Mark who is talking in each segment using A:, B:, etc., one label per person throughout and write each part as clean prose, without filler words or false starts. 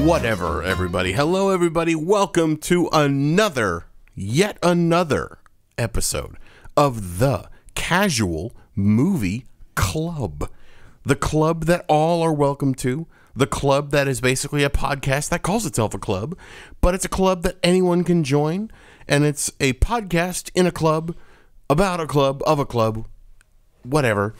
A: Whatever, everybody. Hello, everybody. Welcome to yet another episode of the Casual Movie Club. The club that all are welcome to. The club that is basically a podcast that calls itself a club, but it's a club that anyone can join, and it's a podcast in a club, about a club, of a club, whatever,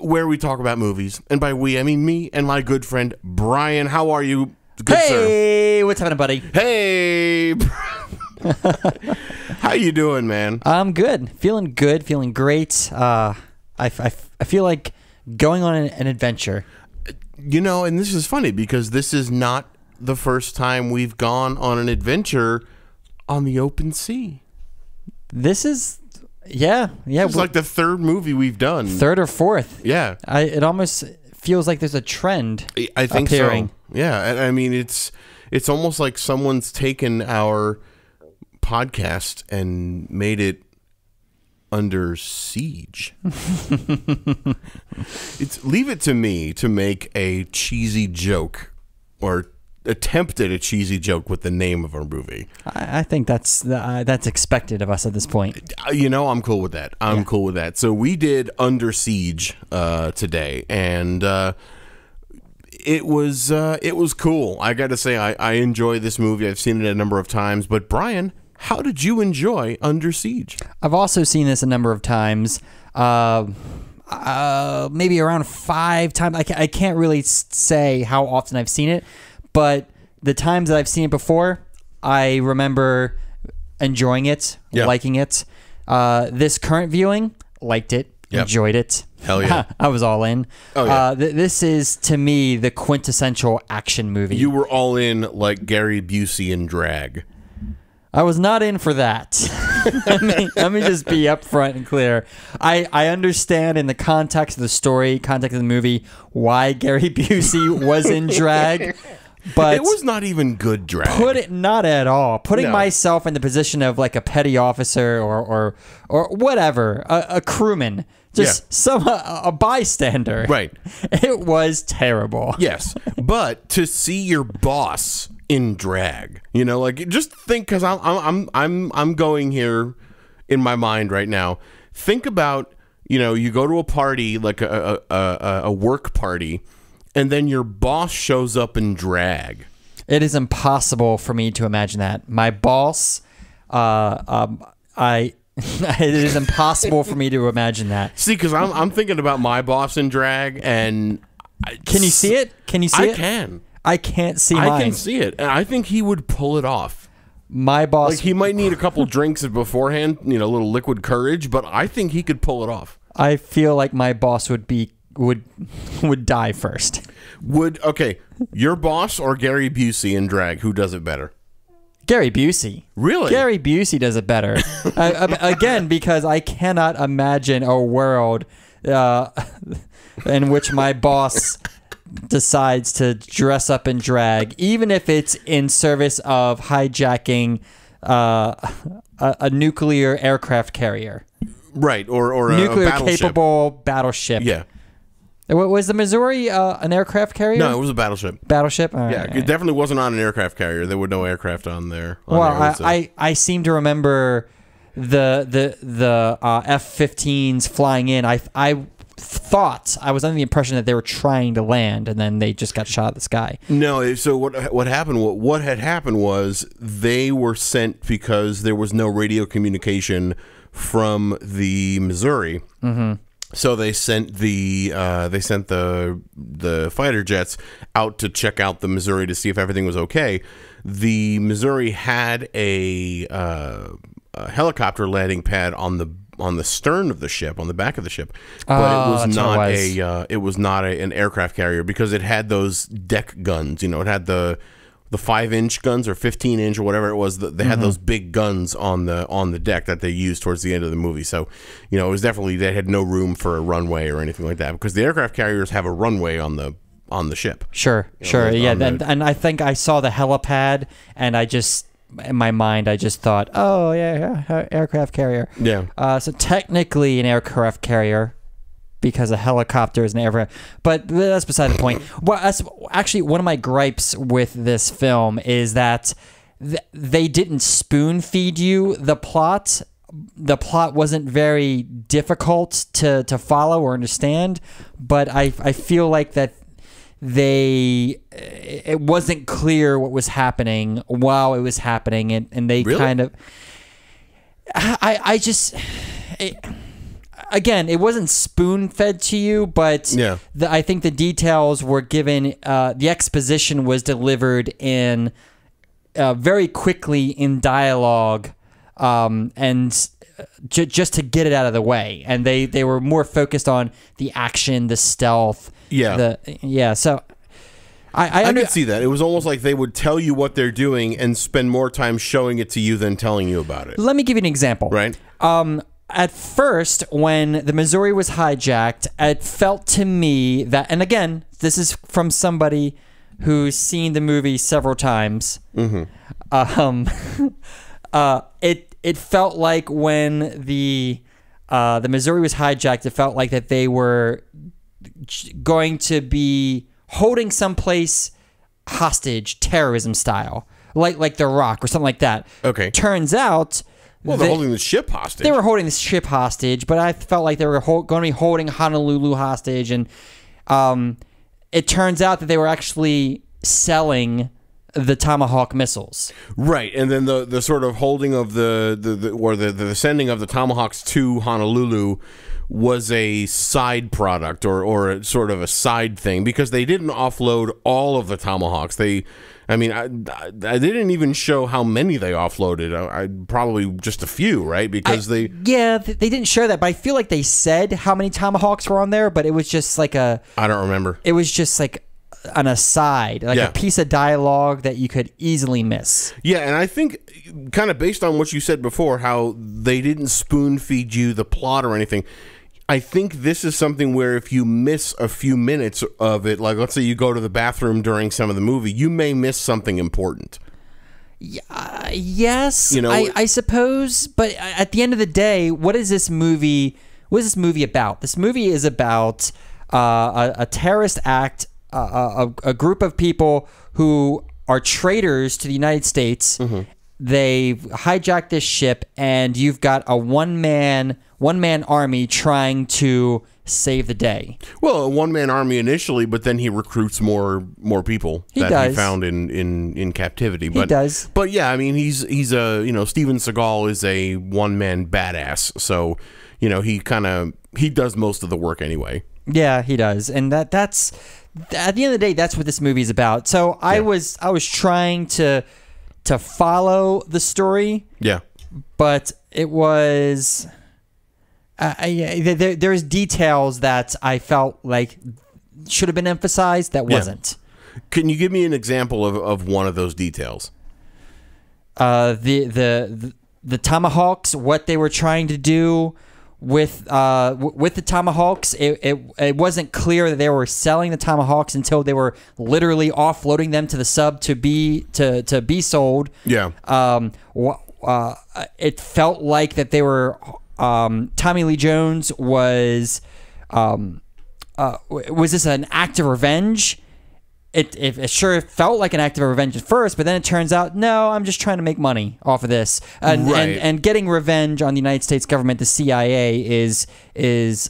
A: where we talk about movies. And by we, I mean me and my good friend Brian. How are you, good sir?
B: Hey, what's happening, buddy?
A: Hey, how you doing, man?
B: I'm good, feeling great. I feel like going on an adventure.
A: You know, and this is funny because this is not the first time we've gone on an adventure on the open sea.
B: This is, yeah.
A: It's like the third movie we've done.
B: Third or fourth.
A: Yeah.
B: It almost feels like there's a trend.
A: I think
B: appearing.
A: So. Yeah. I mean, it's almost like someone's taken our podcast and made it under siege. Leave it to me to make a cheesy joke or attempt at a cheesy joke with the name of our movie.
B: I think that's expected of us at this point.
A: You know, I'm cool with that. I'm cool with that. So we did Under Siege today, and it was cool. I got to say, I enjoy this movie. I've seen it a number of times. But Brian, how did you enjoy Under Siege?
B: I've also seen this a number of times, maybe around 5 times. I can't really say how often I've seen it, but the times that I've seen it before, I remember enjoying it, liking it. This current viewing, liked it, enjoyed it.
A: Hell yeah.
B: I was all in.
A: Oh, yeah.
B: This is, to me, the quintessential action movie.
A: You were all in like Gary Busey in drag.
B: I was not in for that. Let me just be upfront and clear. I understand in the context of the story, context of the movie, why Gary Busey was in drag, but
A: it was not even good drag.
B: Not at all. Putting myself in the position of like a petty officer or whatever, a crewman, just a bystander.
A: Right.
B: It was terrible.
A: Yes, but to see your boss in drag, you know, like, just think, because I'm going here in my mind right now. Think about, you know, you go to a party, like a work party, and then your boss shows up in drag.
B: It is impossible for me to imagine that. My boss, it is impossible for me to imagine that.
A: See, because I'm thinking about my boss in drag, and
B: can you see it? Can you see it?
A: I can.
B: I can't see mine.
A: I can see it, and I think he would pull it off.
B: My boss,
A: like, he might need a couple drinks beforehand, you know, a little liquid courage, but I think he could pull it off.
B: I feel like my boss would die first.
A: Okay, your boss or Gary Busey in drag? Who does it better?
B: Gary Busey.
A: Really?
B: Gary Busey does it better. Again, because I cannot imagine a world in which my boss decides to dress up in drag, even if it's in service of hijacking a nuclear aircraft carrier.
A: Right, or
B: nuclear
A: a battleship.
B: capable battleship.
A: Yeah.
B: Was the Missouri an aircraft carrier?
A: No, it was a battleship.
B: Battleship?
A: It definitely wasn't on an aircraft carrier. There were no aircraft on there.
B: I seem to remember the F-15s flying in. I thought, I was under the impression that they were trying to land, and then they just got shot at the sky.
A: No, so what happened? What had happened was they were sent because there was no radio communication from the Missouri. Mm-hmm. So they sent the fighter jets out to check out the Missouri to see if everything was okay. The Missouri had a helicopter landing pad on the stern of the ship, on the back of the ship, but it was not an aircraft carrier because it had those deck guns. You know, it had the 5-inch guns or 15-inch or whatever it was. They had those big guns on the deck that they used towards the end of the movie. So, you know, it was definitely, they had no room for a runway or anything like that, because the aircraft carriers have a runway on the ship.
B: Sure, yeah. And I think I saw the helipad, and in my mind, I just thought, oh yeah, aircraft carrier.
A: Yeah.
B: So technically an aircraft carrier, because of helicopters and everything. But that's beside the point. Well, that's actually one of my gripes with this film is that they didn't spoon feed you the plot. The plot wasn't very difficult to follow or understand, but I feel like that it wasn't clear what was happening while it was happening, and they
A: really?
B: kind of again, it wasn't spoon-fed to you, but
A: yeah.
B: I think the details were given, the exposition was delivered in very quickly in dialogue, and just to get it out of the way. And they were more focused on the action, the stealth.
A: Yeah.
B: So
A: I could see that. It was almost like they would tell you what they're doing and spend more time showing it to you than telling you about it.
B: Let me give you an example.
A: Right.
B: At first, when the Missouri was hijacked, it felt to me that, and again, this is from somebody who's seen the movie several times.
A: Mm-hmm.
B: It felt like when the Missouri was hijacked, it felt like that they were going to be holding someplace hostage, terrorism style, like The Rock or something like that.
A: Okay.
B: Turns out,
A: well, they're holding the ship hostage.
B: They were holding the ship hostage, but I felt like they were going to be holding Honolulu hostage, and it turns out that they were actually selling the Tomahawk missiles.
A: Right, and then the sort of holding of the sending of the Tomahawks to Honolulu was a side product or a sort of a side thing, because they didn't offload all of the Tomahawks. I didn't even show how many they offloaded. I probably just a few, right? Because they
B: didn't show that, but I feel like they said how many Tomahawks were on there, but it was just like I
A: don't remember.
B: It was just like an aside, like a piece of dialogue that you could easily miss.
A: Yeah, and I think kind of based on what you said before, how they didn't spoon feed you the plot or anything, I think this is something where if you miss a few minutes of it, like let's say you go to the bathroom during some of the movie, you may miss something important.
B: Yes, I suppose. But at the end of the day, what is this movie about? This movie is about a terrorist act, a group of people who are traitors to the United States. Mm-hmm. They've hijacked this ship, and you've got a one-man army trying to save the day.
A: Well, a one-man army initially, but then he recruits more people he found in captivity. But,
B: he does.
A: But yeah, I mean, he's Steven Seagal is a one-man badass, so he does most of the work anyway.
B: Yeah, he does, and that's at the end of the day, that's what this movie is about. So I was trying to follow the story.
A: Yeah.
B: But it was there's details that I felt like should have been emphasized that wasn't.
A: Can you give me an example of one of those details?
B: The Tomahawks, what they were trying to do with the Tomahawks, it wasn't clear that they were selling the Tomahawks until they were literally offloading them to the sub to be sold.
A: Yeah.
B: It felt like that they were Tommy Lee Jones was this an act of revenge? It sure felt like an act of revenge at first, but then it turns out, no, I'm just trying to make money off of this. And getting revenge on the United States government, the CIA,
A: was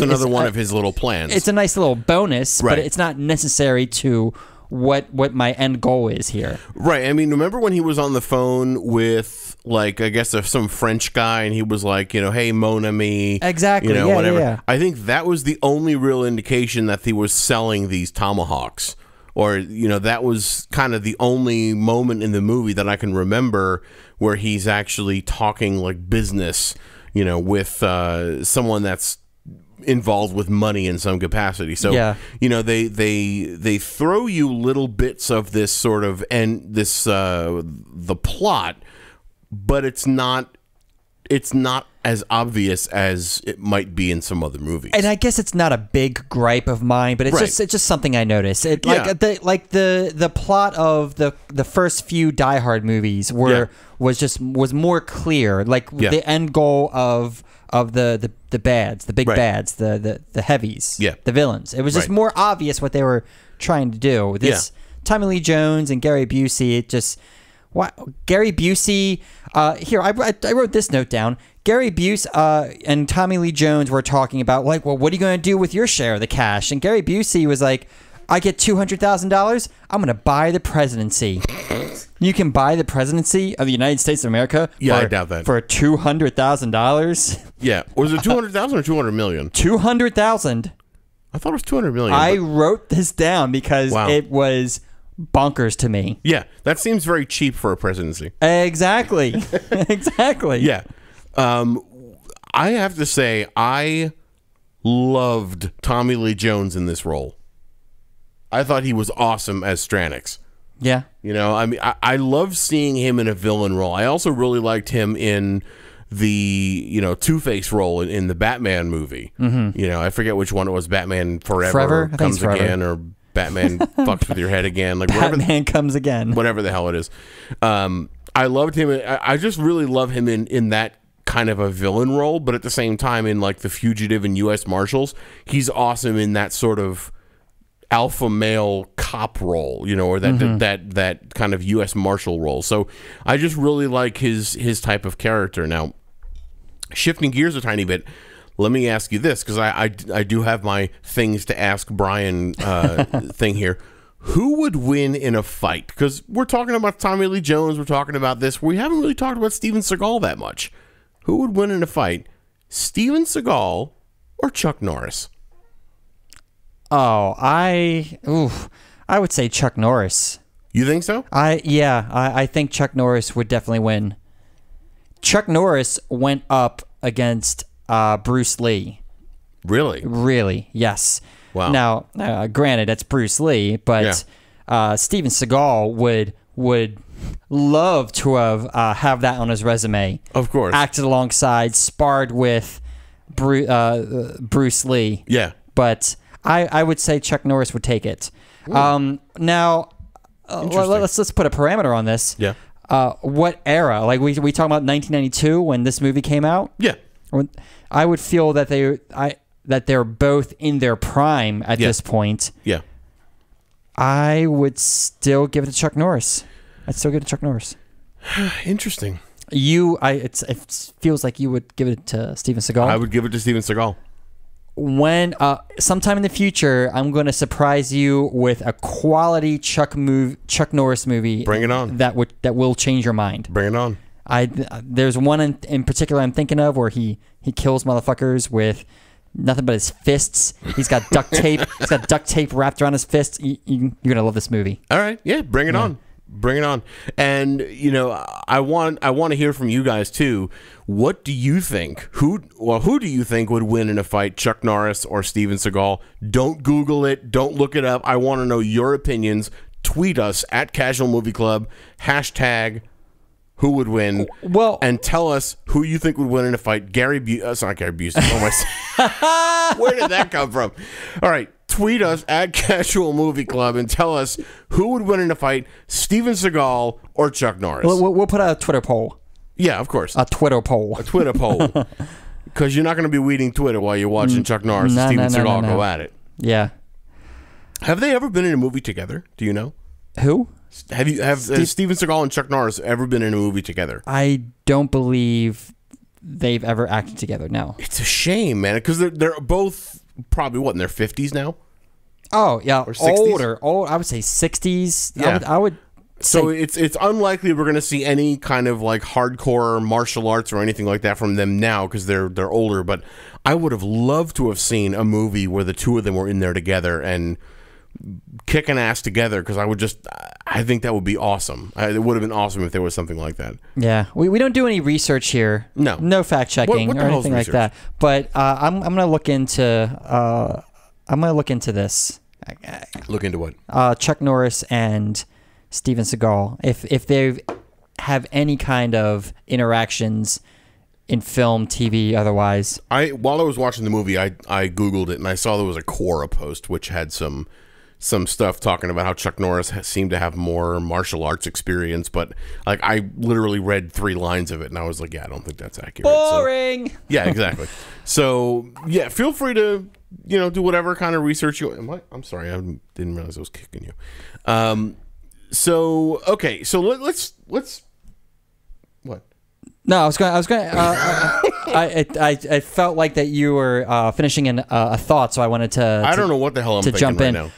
A: another one of his little plans.
B: It's a nice little bonus, but it's not necessary to what my end goal is here.
A: Right. I mean, remember when he was on the phone with, like, I guess some French guy, and he was like, hey, mon ami.
B: Exactly.
A: Whatever.
B: Yeah.
A: I think that was the only real indication that he was selling these Tomahawks. Or, that was kind of the only moment in the movie that I can remember where he's actually talking like business, with someone that's involved with money in some capacity. So they throw you little bits of this sort of the plot, but it's not it's not as obvious as it might be in some other movies.
B: And I guess it's not a big gripe of mine, but it's just something I noticed. It the plot of the first few Die Hard movies was more clear. The end goal of the bads, the big bads, the heavies, the villains. It was just more obvious what they were trying to do. This Tommy Lee Jones and Gary Busey, Gary Busey. Here, I wrote this note down. Gary Busey and Tommy Lee Jones were talking about, what are you going to do with your share of the cash? And Gary Busey was like, I get $200,000. I'm going to buy the presidency. You can buy the presidency of the United States of America.
A: Yeah, I doubt that.
B: For $200,000.
A: Yeah. Was it 200,000 or 200 million?
B: 200,000.
A: I thought it was 200 million.
B: I wrote this down because it was bonkers to me.
A: Yeah, that seems very cheap for a presidency.
B: Exactly. Exactly.
A: Yeah. I have to say, I loved Tommy Lee Jones in this role. I thought he was awesome as Stranix.
B: Yeah.
A: You know, I mean, I love seeing him in a villain role. I also really liked him in the, Two-Face role in the Batman movie. Mm-hmm. I forget which one it was, Batman Forever comes again, or Batman fucks with your head again.
B: Batman comes again.
A: Whatever the hell it is. I loved him. I just really love him in that kind of a villain role, but at the same time in The Fugitive and U.S. Marshals, he's awesome in that sort of alpha male cop role, or that kind of U.S. Marshal role. So I just really like his type of character. Now, shifting gears a tiny bit, let me ask you this, because I do have my things to ask Brian thing here. Who would win in a fight? Because we're talking about Tommy Lee Jones, we're talking about this. We haven't really talked about Steven Seagal that much. Who would win in a fight? Steven Seagal or Chuck Norris?
B: Oh, I would say Chuck Norris.
A: You think so?
B: I think Chuck Norris would definitely win. Chuck Norris went up against Bruce Lee.
A: Really?
B: Really, yes.
A: Wow.
B: Now, granted, that's Bruce Lee, but Steven Seagal would love to have that on his resume.
A: Of course.
B: Acted alongside, sparred with Bruce Lee.
A: Yeah.
B: But I would say Chuck Norris would take it. Now, let's put a parameter on this.
A: Yeah.
B: What era? We talking about 1992 when this movie came out?
A: Yeah.
B: I would feel that they're both in their prime at this point.
A: Yeah.
B: I would still give it to Chuck Norris. I'd still give it to Chuck Norris.
A: Interesting.
B: It feels like you would give it to Steven Seagal.
A: I would give it to Steven Seagal.
B: When sometime in the future, I'm going to surprise you with a quality Chuck Norris movie.
A: Bring it on.
B: That will change your mind.
A: Bring it on.
B: There's one in particular I'm thinking of where he kills motherfuckers with nothing but his fists. He's got duct tape. He's got duct tape wrapped around his fists. You're gonna love this movie.
A: All right, yeah, bring it on. Bring it on. And I want to hear from you guys too. What do you think? Who do you think would win in a fight, Chuck Norris or Steven Seagal? Don't Google it. Don't look it up. I want to know your opinions. Tweet us at Casual Movie Club. # who would win?
B: Well,
A: and tell us who you think would win in a fight. It's not Gary Busey. Oh my! Where did that come from? All right. Tweet us at Casual Movie Club and tell us who would win in a fight, Steven Seagal or Chuck Norris.
B: We'll put out a Twitter poll.
A: Yeah, of course.
B: A Twitter poll.
A: A Twitter poll. Because you're not going to be weeding Twitter while you're watching Chuck Norris and Steven Seagal go at it.
B: Yeah.
A: Have they ever been in a movie together? Do you know?
B: Who?
A: Have Steven Seagal and Chuck Norris ever been in a movie together?
B: I don't believe they've ever acted together. No.
A: It's a shame, man, because they're both probably in their 50s now.
B: Oh yeah,
A: or 60s?
B: older. I would say 60s.
A: Yeah.
B: I would.
A: So it's unlikely we're going to see any kind of hardcore martial arts or anything like that from them now because they're older. But I would have loved to have seen a movie where the two of them were in there together and kicking ass together, because I think that would be awesome. It would have been awesome if there was something like that.
B: Yeah, we don't do any research here. No fact checking or anything like that. But I'm gonna look into this.
A: Look into what?
B: Chuck Norris and Steven Seagal. If they have any kind of interactions in film, TV, otherwise.
A: While I was watching the movie, I Googled it and I saw there was a Quora post which had some stuff talking about how Chuck Norris seemed to have more martial arts experience, but like I literally read 3 lines of it and I was like, yeah, I don't think that's accurate.
B: Boring.
A: So, yeah, exactly. So yeah, feel free to do whatever kind of research you. I'm sorry, I didn't realize I was kicking you. So okay, so let's what?
B: No, I was going. I felt like that you were finishing a thought, so I wanted to.
A: I don't know what the hell I'm thinking
B: jump in
A: right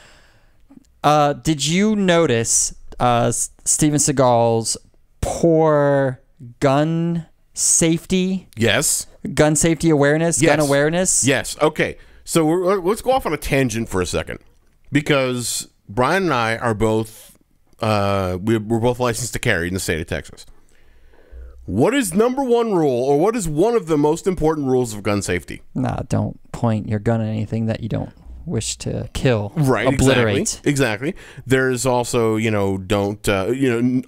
A: now.
B: Did you notice Steven Seagal's poor gun safety?
A: Yes.
B: Gun safety awareness.
A: Yes.
B: Gun awareness.
A: Yes. Okay. So let's go off on a tangent for a second, because Brian and I are both we're both licensed to carry in the state of Texas. What is number 1 rule, or what is one of the most important rules of gun safety?
B: Nah, don't point your gun at anything that you don't wish to kill.
A: Right,
B: obliterate.
A: Exactly. There's also, don't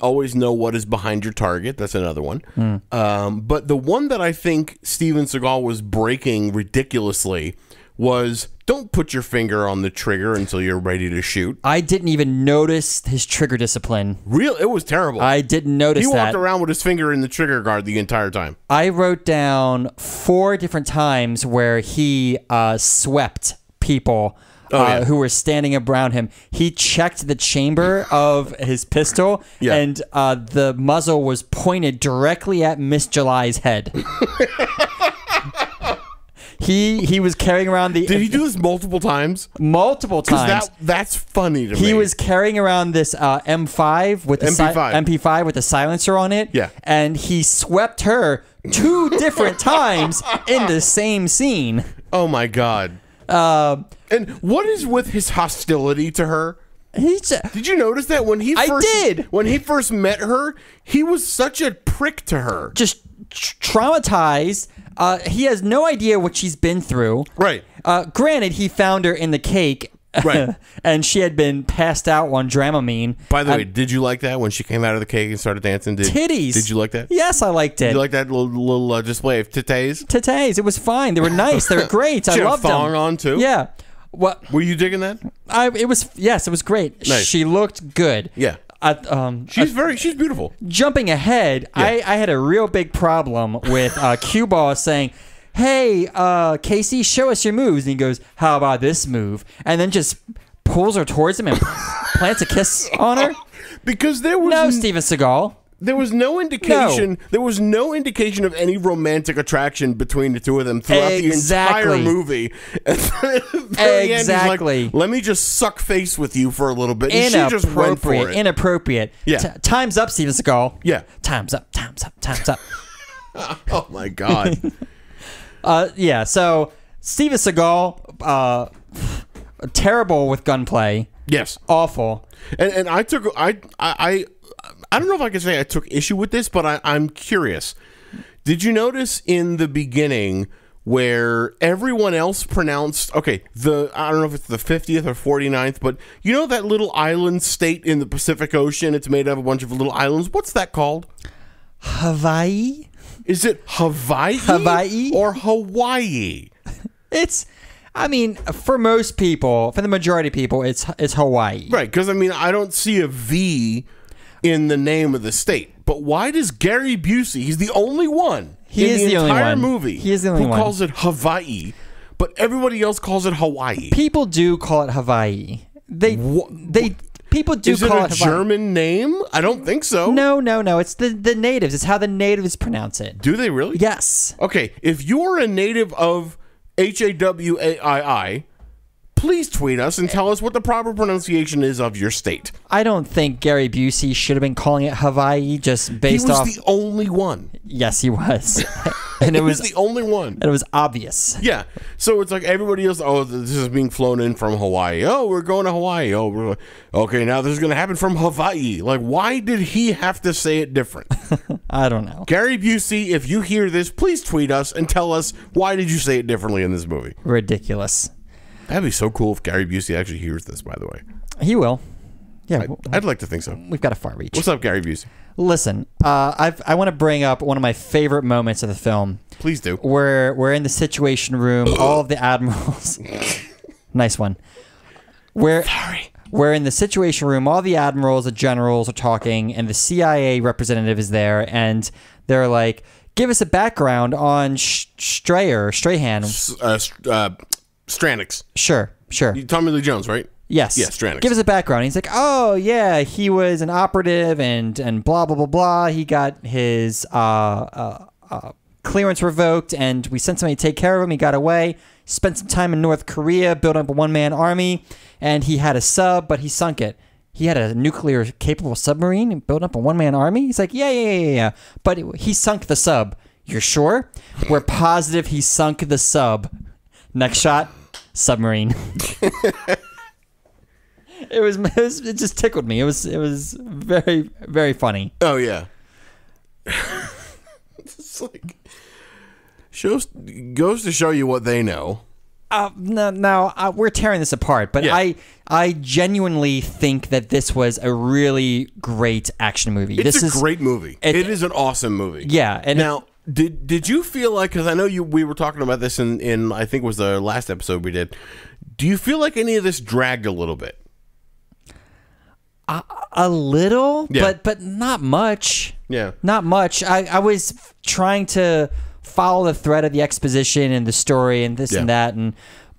A: always know what is behind your target. That's another one. But the one that I think Steven Seagal was breaking ridiculously was, don't put your finger on the trigger until you're ready to shoot.
B: I didn't even notice his trigger discipline.
A: It was terrible.
B: I didn't notice that.
A: He walked around with his finger in the trigger guard the entire time.
B: I wrote down 4 different times where he swept people who were standing around him. He checked the chamber of his pistol, and the muzzle was pointed directly at Miss July's head. He was carrying around the...
A: Did he do this multiple times?
B: Multiple times.
A: That's funny to me.
B: He was carrying around this MP5 with the silencer on it.
A: Yeah.
B: And he swept her 2 different times in the same scene.
A: Oh my God. And what is with his hostility to her? Did you notice that when he first met her, he was such a prick to her.
B: Just traumatized. He has no idea what she's been through.
A: Right.
B: Granted, he found her in the cake.
A: Right.
B: And she had been passed out on Dramamine.
A: By the way, did you like that when she came out of the cake and started dancing?
B: Titties.
A: Did you like that?
B: Yes, I liked it.
A: Did you like that little display of titties?
B: Titties. It was fine. They were nice. They were great. I loved them.
A: She had a thong on too?
B: Yeah. What?
A: Were you digging that?
B: It was great.
A: Nice.
B: She looked good.
A: Yeah. She's beautiful.
B: Jumping ahead, yeah. I had a real big problem with Cue Ball saying, "Hey, Casey, show us your moves." And he goes, "How about this move?" And then just pulls her towards him and plants a kiss on her.
A: Because there was
B: no Steven Seagal.
A: There was no indication. No. There was no indication of any romantic attraction between the two of them throughout the entire movie. At the very end, he's like, let me just suck face with you for a little bit. And she just went for it.
B: Inappropriate. Yeah. Time's up, Steven Seagal.
A: Yeah.
B: Time's up. Time's up. Time's up.
A: Oh my God.
B: Yeah. So Steven Seagal, terrible with gunplay.
A: Yes.
B: Awful.
A: And I don't know if I can say I took issue with this, but I'm curious. Did you notice in the beginning where everyone else pronounced, I don't know if it's the 50th or 49th, but you know that little island state in the Pacific Ocean? It's made of a bunch of little islands. What's that called?
B: Hawaii?
A: Is it Hawaii? Or Hawaii?
B: For most people, for the majority of people, it's Hawaii.
A: Right, because I don't see a V in the name of the state. But why does Gary Busey, he's the only one in the entire movie who calls it Hawaii, but everybody else calls it Hawaii?
B: People do call it Hawaii. People do call it Hawaii. Is it a
A: German name? I don't think so.
B: No. It's the natives. It's how the natives pronounce it.
A: Do they really?
B: Yes.
A: Okay, if you're a native of Hawaii, please tweet us and tell us what the proper pronunciation is of your state.
B: I don't think Gary Busey should have been calling it Hawaii just based off...
A: He was the only one.
B: Yes, he was. And it was
A: the only one.
B: And it was obvious.
A: Yeah. So it's like everybody else, this is being flown in from Hawaii. Oh, we're going to Hawaii. Oh, okay, now this is going to happen from Hawaii. Like, why did he have to say it different?
B: I don't know.
A: Gary Busey, if you hear this, please tweet us and tell us, why did you say it differently in this movie?
B: Ridiculous.
A: That'd be so cool if Gary Busey actually hears this, by the way.
B: He will. Yeah.
A: I'd like to think so.
B: We've got a far reach.
A: What's up, Gary Busey?
B: Listen, I want to bring up one of my favorite moments of the film.
A: Please do.
B: We're in the Situation Room. All of the admirals. Nice one. We're in the Situation Room. All the admirals, the generals are talking, and the CIA representative is there, and they're like, "Give us a background on Strahan."
A: Stranix.
B: Sure.
A: Tommy Lee Jones, right?
B: Yes.
A: Yeah, Stranix.
B: Give us a background. He's like, "Oh yeah, he was an operative, and blah blah blah blah. He got his clearance revoked, and we sent somebody to take care of him. He got away. Spent some time in North Korea, built up a one-man army, and he had a sub, but he sunk it. He had a nuclear-capable submarine and built up a one-man army?" He's like, yeah. But he sunk the sub. You're sure? We're positive he sunk the sub. Next shot, submarine. It just tickled me. It was very, very funny.
A: Oh, yeah. It's like... goes to show you what they know.
B: Now we're tearing this apart, but
A: yeah.
B: I genuinely think that this was a really great action movie.
A: It's a great movie. It is an awesome movie.
B: Yeah. And
A: now, did you feel like, because I know we were talking about this in I think it was the last episode we did. Do you feel like any of this dragged a little bit?
B: A little,
A: yeah.
B: but not much.
A: Yeah,
B: not much. I was trying to follow the thread of the exposition and the story and this and that,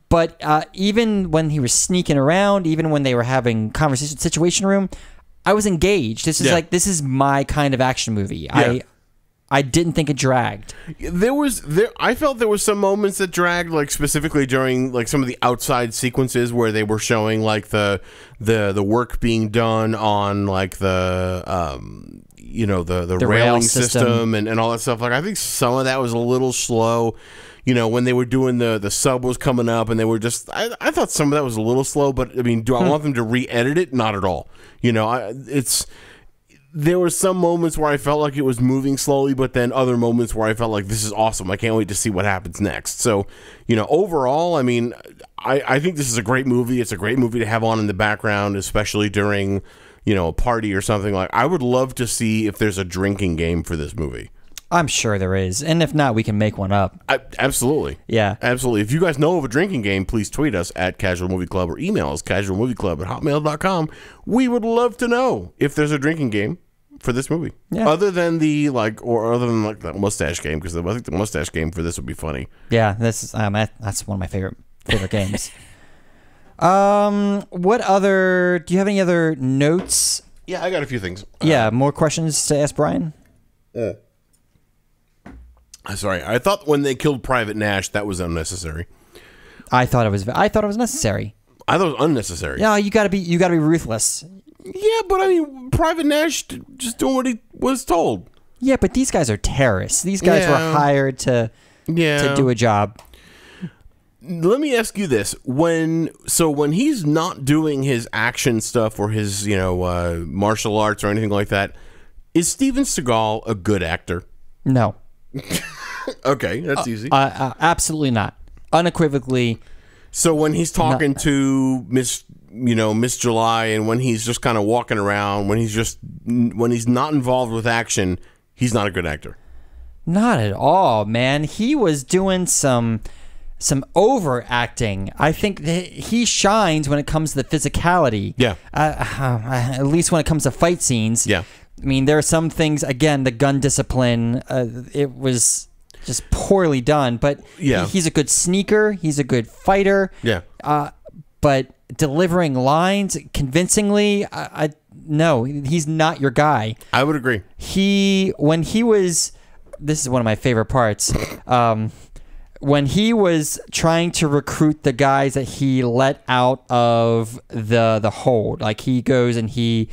B: but even when he was sneaking around, even when they were having conversation Situation Room, I was engaged. This is this is my kind of action movie. Yeah. I didn't think it dragged. I felt there was some moments that dragged, like specifically during like some of the outside sequences where they were showing like the work being done on like the the railing system and all that stuff. Like I think some of that was a little slow. When they were doing the sub was coming up and they were just I thought some of that was a little slow, but I mean, do I want them to re-edit it? Not at all. There were some moments where I felt like it was moving slowly, but then other moments where I felt like this is awesome. I can't wait to see what happens next. So, overall, I mean, I think this is a great movie. It's a great movie to have on in the background, especially during, a party or something. Like, I would love to see if there's a drinking game for this movie. I'm sure there is. And if not, we can make one up.
A: Absolutely.
B: Yeah.
A: Absolutely. If you guys know of a drinking game, please tweet us at Casual Movie Club or email us casualmovieclub@hotmail.com. We would love to know if there's a drinking game for this movie. Yeah. Other than other than the mustache game, because I think the mustache game for this would be funny.
B: Yeah, that's one of my favorite games. What other? Do you have any other notes?
A: Yeah, I got a few things.
B: Yeah, more questions to ask Brian.
A: Sorry, I thought when they killed Private Nash that was unnecessary.
B: I thought it was necessary.
A: I thought it was unnecessary.
B: Yeah, you gotta be ruthless.
A: Yeah, but I mean, Private Nash just doing what he was told.
B: Yeah, but these guys are terrorists. These guys were hired to do a job.
A: Let me ask you this: when he's not doing his action stuff or his martial arts or anything like that, is Steven Seagal a good actor?
B: No.
A: Okay, that's easy.
B: Absolutely not. Unequivocally.
A: So when he's talking to Miss July, and when he's just kind of walking around, when he's not involved with action, he's not a good actor.
B: Not at all, man. He was doing some overacting. I think that he shines when it comes to the physicality.
A: Yeah.
B: At least when it comes to fight scenes.
A: Yeah.
B: I mean, there are some things, again, the gun discipline, it was just poorly done, but he's a good sneaker. He's a good fighter.
A: Yeah.
B: But delivering lines convincingly, no, he's not your guy.
A: I would agree.
B: This is one of my favorite parts. When he was trying to recruit the guys that he let out of the hold, like he goes and he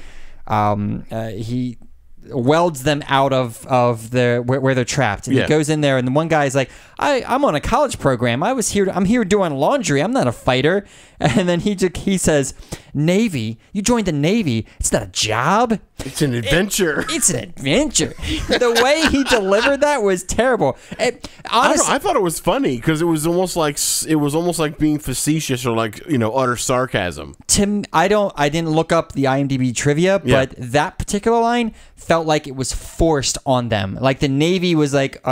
B: welds them out of where they're trapped, and he goes in there, and the one guy's like, I'm on a college program. I'm here doing laundry. I'm not a fighter. And then he says, Navy? You joined the Navy? It's not a job.
A: It's an adventure.
B: It's an adventure. The way he delivered that was terrible. Honestly,
A: I thought it was funny because it was almost like being facetious or like utter sarcasm.
B: I didn't look up the IMDb trivia, but that particular line felt like it was forced on them. Like the Navy was like,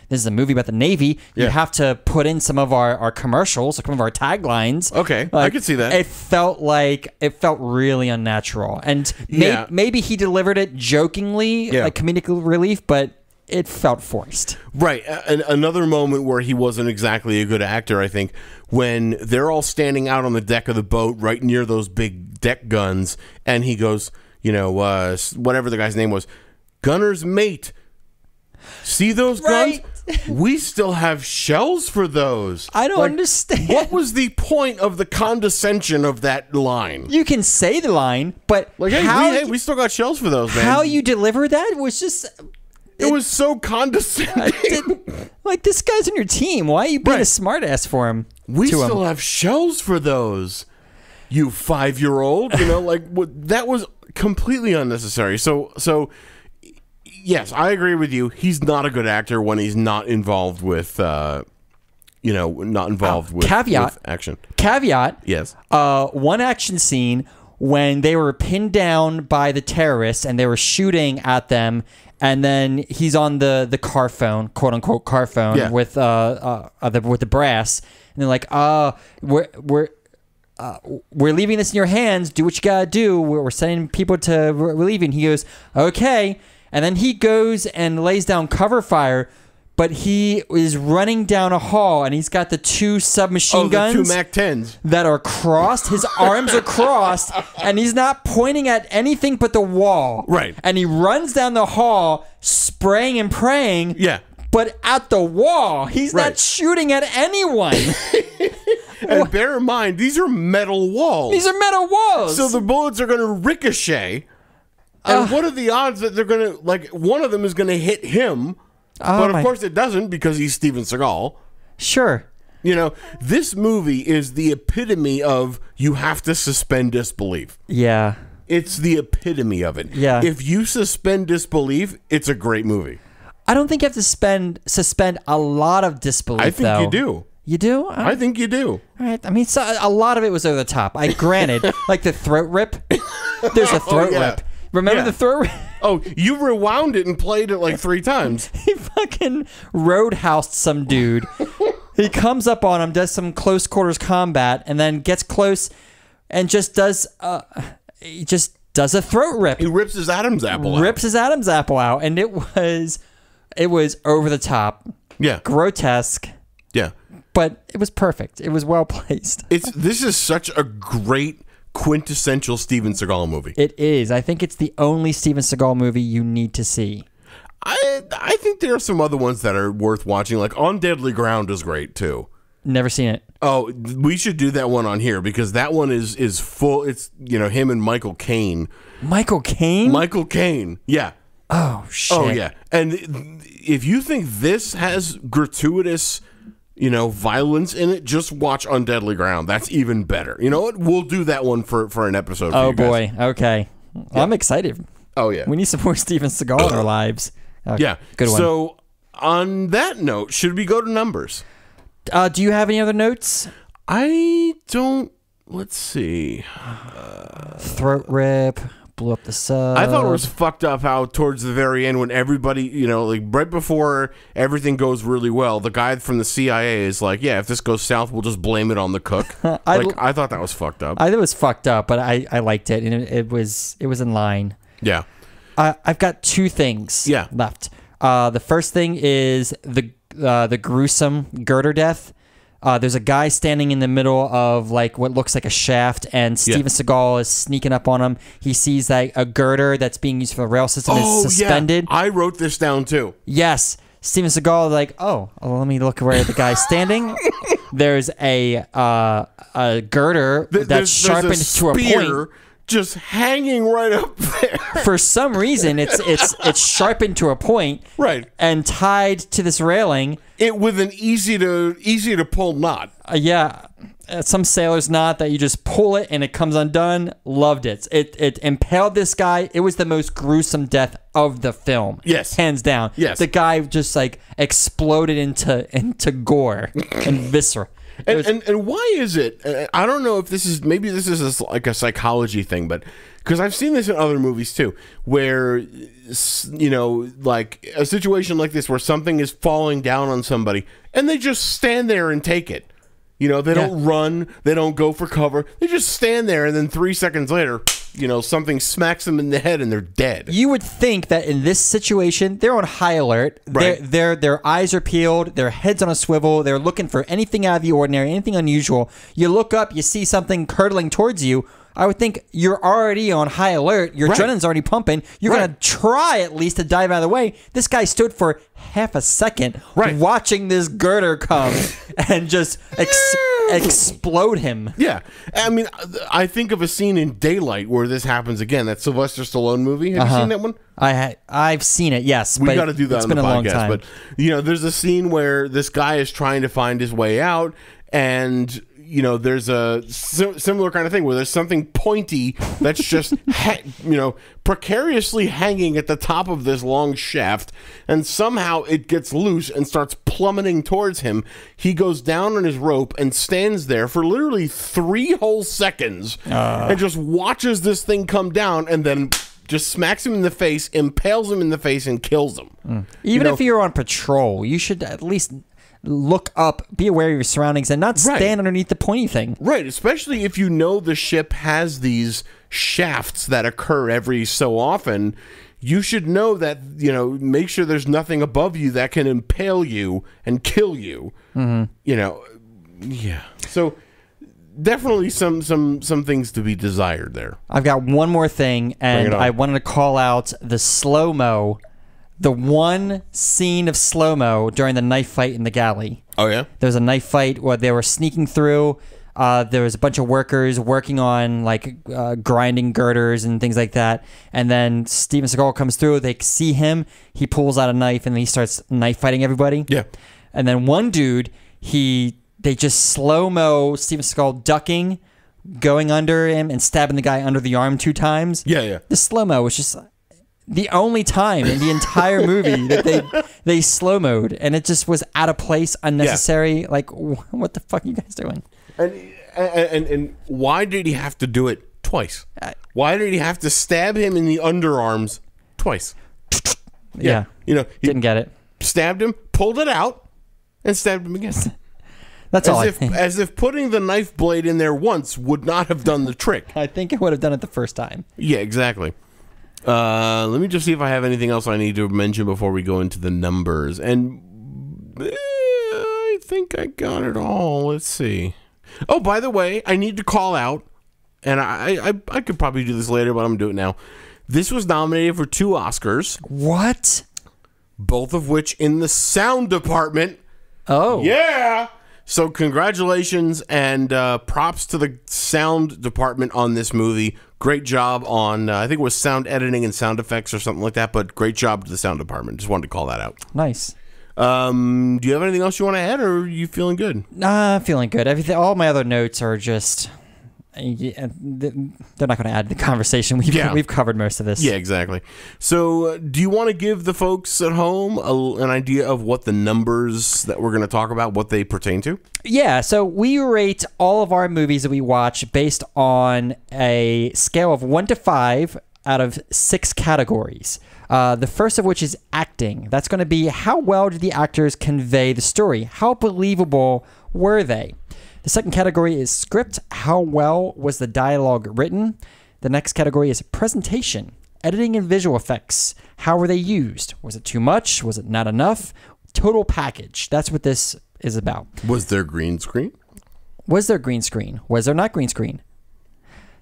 B: this is a movie about the Navy. You have to put in some of our commercials, some of our taglines.
A: Okay, I could see that.
B: It felt really unnatural, and maybe he delivered it jokingly, like comedic relief, but it felt forced.
A: Right. And another moment where he wasn't exactly a good actor, I think, when they're all standing out on the deck of the boat right near those big deck guns, and he goes, whatever the guy's name was, gunner's mate. See those guns? We still have shells for those.
B: I don't understand.
A: What was the point of the condescension of that line?
B: You can say the line, but
A: we still got shells for those, man.
B: How you deliver that was just...
A: It was so condescending.
B: This guy's on your team. Why are you being a smartass for him?
A: We still have shells for those, you 5-year-old. That was completely unnecessary. So, yes, I agree with you. He's not a good actor when he's not involved with, with action.
B: Caveat.
A: Yes.
B: One action scene when they were pinned down by the terrorists and they were shooting at them. And then he's on the car phone, quote unquote car phone, with the brass, and they're like, we're leaving this in your hands. Do what you gotta do. We're sending people to relieve you. And he goes, okay, and then he goes and lays down cover fire. But he is running down a hall, and he's got the 2 submachine guns.
A: The 2 MAC-10s.
B: That are crossed. His arms are crossed, and he's not pointing at anything but the wall.
A: Right.
B: And he runs down the hall, spraying and praying.
A: Yeah.
B: But at the wall. He's not shooting at anyone.
A: And bear in mind, these are metal walls.
B: These are metal walls.
A: So the bullets are going to ricochet. And what are the odds that they're going to, one of them is going to hit him? But of course it doesn't, because he's Steven Seagal.
B: Sure.
A: This movie is the epitome of you have to suspend disbelief.
B: Yeah.
A: It's the epitome of it.
B: Yeah.
A: If you suspend disbelief, it's a great movie.
B: I don't think you have to suspend a lot of disbelief,
A: I think you do.
B: You do?
A: I think you do.
B: All right. I mean, a lot of it was over the top. Granted, like the throat rip. There's a throat rip. Remember the throat rip?
A: Oh, you rewound it and played it 3 times.
B: He fucking roadhoused some dude. He comes up on him, does some close quarters combat, and then gets close and just does a throat rip.
A: He rips his Adam's apple out.
B: Rips his Adam's apple out, and it was over the top.
A: Yeah.
B: Grotesque.
A: Yeah.
B: But it was perfect. It was well placed.
A: This is such a great quintessential Steven Seagal movie.
B: It is. I think it's the only Steven Seagal movie you need to see.
A: I think there are some other ones that are worth watching. On Deadly Ground is great too.
B: Never seen it.
A: Oh, we should do that one on here, because that one is full. It's him and Michael Caine.
B: Michael Caine?
A: Michael Caine. Yeah.
B: Oh shit.
A: Oh yeah. And if you think this has gratuitous violence in it, just watch On Deadly Ground. That's even better. You know what? We'll do that one for an episode.
B: Oh boy. Okay. Yeah. I'm excited.
A: Oh yeah.
B: We need some more Steven Seagal in our lives.
A: Yeah.
B: Good one.
A: So on that note, should we go to numbers?
B: Do you have any other notes?
A: I don't. Let's see.
B: Throat rip. Blew up the sub.
A: I thought it was fucked up how towards the very end, when everybody, right before everything goes really well, the guy from the CIA is like, yeah, if this goes south, we'll just blame it on the cook. I thought that was fucked up.
B: I thought it was fucked up, but I liked it, and it was in line.
A: Yeah.
B: I've got 2 things left. The first thing is the gruesome girder death. There's a guy standing in the middle of what looks like a shaft, and Steven Seagal is sneaking up on him. He sees a girder that's being used for the rail system is suspended.
A: Yeah. I wrote this down too.
B: Yes. Steven Seagal let me look where the guy's standing. There's a girder that's sharpened to a point.
A: Just hanging right up there.
B: For some reason, it's sharpened to a point,
A: right,
B: and tied to this railing.
A: It with an easy to pull knot.
B: Some sailor's knot that you just pull it and it comes undone. Loved it. It impaled this guy. It was the most gruesome death of the film.
A: Yes,
B: hands down.
A: Yes,
B: the guy just exploded into gore and viscera.
A: And why is it? I don't know if this is like a psychology thing, but because I've seen this in other movies too, where like a situation like this where something is falling down on somebody and they just stand there and take it. They don't run, they don't go for cover, they just stand there, and then 3 seconds later, something smacks them in the head and they're dead.
B: You would think that in this situation, they're on high alert.
A: Right.
B: Their eyes are peeled, their head's on a swivel, they're looking for anything out of the ordinary, anything unusual. You look up, you see something curdling towards you. I would think you're already on high alert. Your adrenaline's already pumping. You're going to try at least to dive out of the way. This guy stood for half a second watching this girder come and just explode him.
A: Yeah. I mean, I think of a scene in Daylight where this happens again. That Sylvester Stallone movie. Have you seen that one?
B: I've seen it, yes.
A: We got to do that on the podcast.
B: A long time.
A: But, there's a scene where this guy is trying to find his way out, and there's a similar kind of thing where there's something pointy that's just, precariously hanging at the top of this long shaft, and somehow it gets loose and starts plummeting towards him. He goes down on his rope and stands there for literally 3 whole seconds and just watches this thing come down, and then just smacks him in the face, impales him in the face, and kills him.
B: Even if you're on patrol, you should at least look up, be aware of your surroundings, and not stand underneath the pointy thing.
A: Right, especially if the ship has these shafts that occur every so often. You should know that, make sure there's nothing above you that can impale you and kill you. Yeah. So definitely some things to be desired there.
B: I've got one more thing, and I wanted to call out the slow-mo. The one scene of slow-mo during the knife fight in the galley.
A: Oh, yeah?
B: There was a knife fight where they were sneaking through. There was a bunch of workers working on, grinding girders and things like that. And then Steven Seagal comes through. They see him. He pulls out a knife, and he starts knife fighting everybody.
A: Yeah.
B: And then one dude, they just slow-mo Steven Seagal ducking, going under him, and stabbing the guy under the arm 2 times.
A: Yeah, yeah.
B: The slow-mo was just the only time in the entire movie that they slow-mode, and it just was out of place, unnecessary. Yeah. Like, what the fuck are you guys doing?
A: And why did he have to do it twice? Why did he have to stab him in the underarms twice?
B: Yeah.
A: He
B: didn't get it.
A: Stabbed him, pulled it out, and stabbed him again.
B: That's all I think.
A: As if putting the knife blade in there once would not have done the trick.
B: I think it would have done it the first time.
A: Yeah, exactly. Let me just see if I have anything else I need to mention before we go into the numbers. And I think I got it all. Let's see. Oh, by the way, I need to call out, and I could probably do this later, but I'm going to do it now. This was nominated for 2 Oscars.
B: What?
A: Both of which in the sound department.
B: Oh.
A: Yeah! So congratulations and props to the sound department on this movie. Great job on, I think it was sound editing and sound effects or something like that, but great job to the sound department. Just wanted to call that out.
B: Nice.
A: Do you have anything else you want to add, or are you feeling good?
B: Nah, feeling good. All my other notes are just... they're not going to add to the conversation. We've covered most of this.
A: Yeah, exactly. So do you want to give the folks at home an idea of what the numbers that we're going to talk about, what they pertain to?
B: Yeah, so we rate all of our movies that we watch based on a scale of 1 to 5 out of 6 categories. The first of which is acting. That's going to be how well did the actors convey the story? How believable were they? The second category is script. How well was the dialogue written? The next category is presentation, editing and visual effects. How were they used? Was it too much? Was it not enough? Total package. That's what this is about.
A: Was there green screen?
B: Was there green screen? Was there not green screen?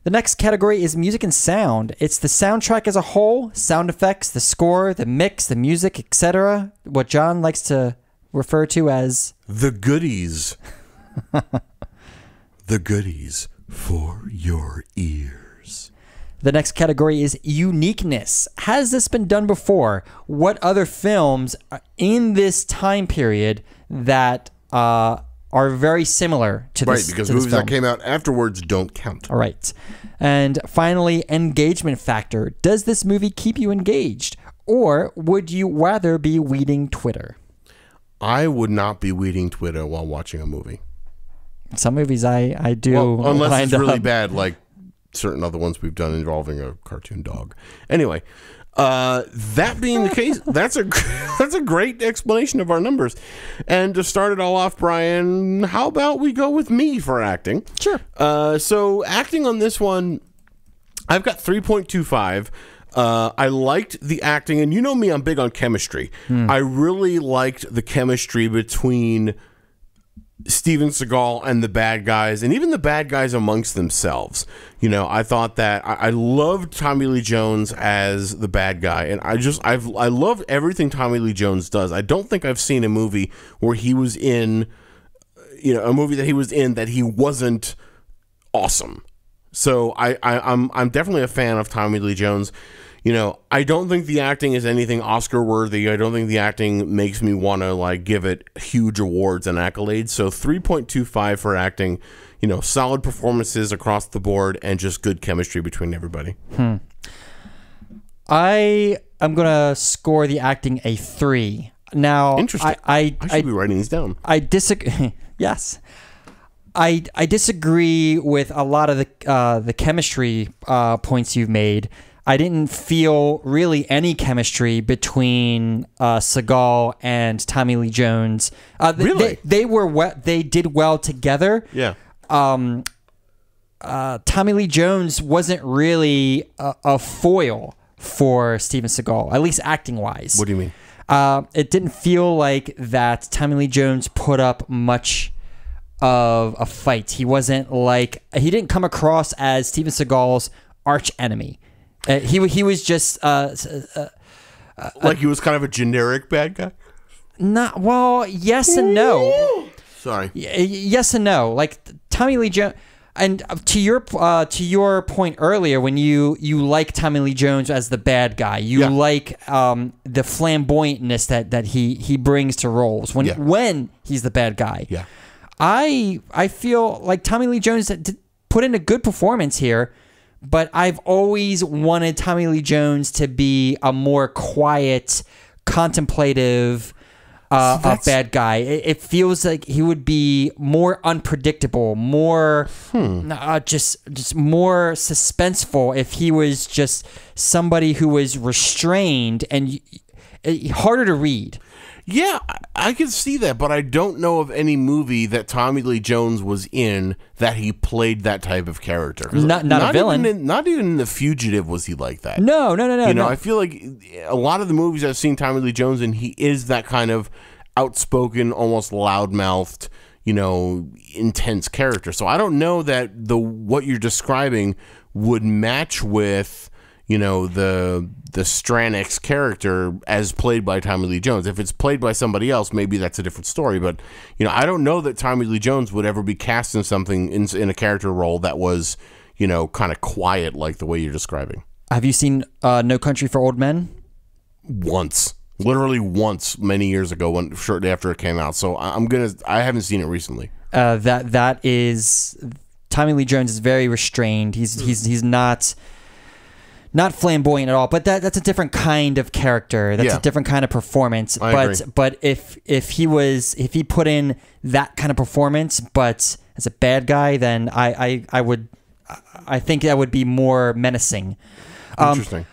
B: The next category is music and sound. It's the soundtrack as a whole, sound effects, the score, the mix, the music, etc. What John likes to refer to as...
A: the goodies. The goodies for your ears.
B: The next category is uniqueness. Has this been done before? What other films in this time period that are very similar to this?
A: Right, because movies that came out afterwards don't count.
B: All right. And finally, engagement factor. Does this movie keep you engaged? Or would you rather be weeding Twitter?
A: I would not be weeding Twitter while watching a movie.
B: Some movies I do.
A: Well, unless
B: wind
A: it's really
B: up-
A: bad, like certain other ones we've done involving a cartoon dog. Anyway, that being the case, that's a great explanation of our numbers. And to start it all off, Brian, how about we go with me for acting?
B: Sure.
A: So acting on this one, I've got 3.25. I liked the acting, and you know me, I'm big on chemistry. I really liked the chemistry between Steven Seagal and the bad guys, and even the bad guys amongst themselves. You know, I thought that I loved Tommy Lee Jones as the bad guy, and I loved everything Tommy Lee Jones does. I don't think I've seen a movie where he was in, you know, a movie that he was in that he wasn't awesome. So I'm definitely a fan of Tommy Lee Jones. You know, I don't think the acting is anything Oscar worthy. I don't think the acting makes me want to like give it huge awards and accolades. So 3.25 for acting, you know, solid performances across the board and just good chemistry between everybody.
B: I am going to score the acting a 3. Now,
A: Interesting. I should be writing these down.
B: I disagree. Yes. I disagree with a lot of the chemistry points you've made. I didn't feel really any chemistry between Seagal and Tommy Lee Jones.
A: Really?
B: They did well together.
A: Yeah.
B: Tommy Lee Jones wasn't really a foil for Steven Seagal, at least acting wise.
A: What do you mean?
B: It didn't feel like that Tommy Lee Jones put up much of a fight. He didn't come across as Steven Seagal's arch enemy. He was just
A: Like he was kind of a generic bad guy?
B: not well. Yes and no.
A: Sorry.
B: Yes and no. Like Tommy Lee Jones. And to your point earlier, when you like Tommy Lee Jones as the bad guy, you like the flamboyantness that he brings to roles when he's the bad guy.
A: Yeah.
B: I feel like Tommy Lee Jones put in a good performance here, but I've always wanted Tommy Lee Jones to be a more quiet, contemplative bad guy. It feels like he would be more unpredictable, more just more suspenseful if he was just somebody who was restrained and harder to read.
A: Yeah, I can see that, but I don't know of any movie that Tommy Lee Jones was in that he played that type of character.
B: Not a villain.
A: Not even in The Fugitive was he like that.
B: No.
A: You know, I feel like a lot of the movies I've seen Tommy Lee Jones in, he is that kind of outspoken, almost loudmouthed, you know, intense character. So I don't know that what you're describing would match with, you know, the Stranix character as played by Tommy Lee Jones. If it's played by somebody else, maybe that's a different story. But, you know, I don't know that Tommy Lee Jones would ever be cast in something in a character role that was, you know, kind of quiet like the way you're describing.
B: Have you seen No Country for Old Men?
A: Once. Literally once, many years ago, shortly after it came out. So I haven't seen it recently.
B: That is Tommy Lee Jones is very restrained. He's not flamboyant at all, but that's a different kind of character. That's a different kind of performance.
A: I agree.
B: But if he put in that kind of performance, but as a bad guy, then I think that would be more menacing.
A: Interesting.